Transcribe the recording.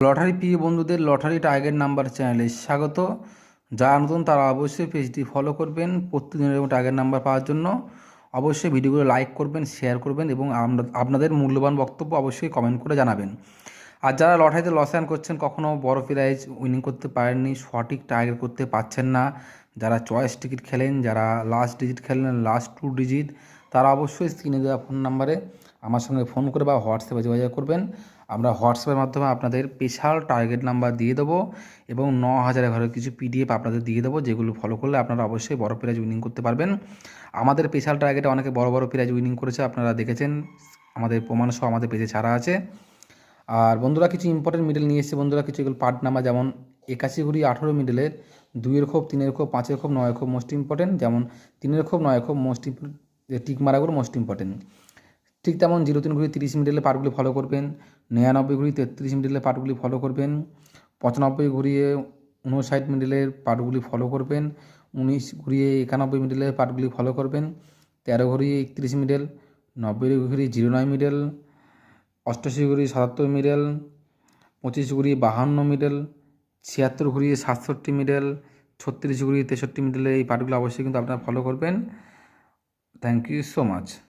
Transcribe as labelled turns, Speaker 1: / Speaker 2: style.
Speaker 1: Lottery প্রিয় বন্ধুদের lottery target number চ্যানেলে স্বাগত। যারা নতুন তারা অবশ্যই পেজটি ফলো করবেন প্রতিদিনের এবং টার্গেট নাম্বার পাওয়ার জন্য। অবশ্যই ভিডিওগুলো লাইক করবেন, শেয়ার করবেন এবং আপনাদের মূল্যবান বক্তব্য অবশ্যই কমেন্ট করে জানাবেন। আর যারা লটারিতে লস অ্যান করছেন, কখনও বড় প্রাইজ উইনিং করতে পারেননি, সঠিক টার্গেট করতে পারছেন না, যারা চয়েস টিকিট খেলেন, যারা লাস্ট ডিজিট খেলেন, লাস্ট 2 ডিজিট, তারা অবশ্যই স্ক্রিনে দেওয়া ফোন নাম্বারে আমার সঙ্গে ফোন করে বা হোয়াটসঅ্যাপে যোগাযোগ করবেন। আমরা হোয়াটসঅ্যাপের মাধ্যমে আপনাদের স্পেশাল টার্গেট নাম্বার দিয়ে দেবো এবং 9,000 ঘরের কিছু পিডিএফ আপনাদের দিয়ে দেবো, যেগুলো ফলো করলে আপনারা অবশ্যই বড় প্রাইজ উইনিং করতে পারবেন। আমাদের স্পেশাল টার্গেটে অনেকে বড় বড় প্রাইজ উইনিং করেছে, আপনারা দেখেছেন, আমাদের প্রমাণ সহ আমাদের পেজে ছাড়া আছে। আর বন্ধুরা কিছু ইম্পর্টেন্ট মিডল নিয়ে এসেছে বন্ধুরা, কিছু এগুলো পার্ট নাম্বার, যেমন 81 ঘুরি 18 মিডলের 2-এর খোপ, 3-এর খোপ, 5-এর খোপ, 9-এর খোপ মোস্ট ইম্পর্টেন্ট। যেমন 3-এর খোপ, 9-এর খোপ মোস্ট টিক মারাগুলো মোস্ট ইম্পর্টেন্ট। ঠিক তেমন 03 ঘুরি 30 মিডলের পার্টগুলি ফলো করবেন, 99 ঘুরি 33 মিডলের পার্টগুলি ফলো করবেন, 95 ঘুরিয়ে 59 মিডলের পার্টগুলি ফলো করবেন, 19 ঘুরিয়ে 91 মিডলের পার্টগুলি ফলো করবেন, 13 ঘুরিয়ে 31 মিডল, 90 ঘুরিয়ে 09 মিডল, 88 ঘুরিয়ে 77 মিডল, 25 ঘুরিয়ে 52 মিডল, 76 ঘুরিয়ে 67 মিডল, 36 ঘুরিয়ে 63 মিডলে এই পার্টগুলো অবশ্যই কিন্তু আপনারা ফলো করবেন। Thank you so much.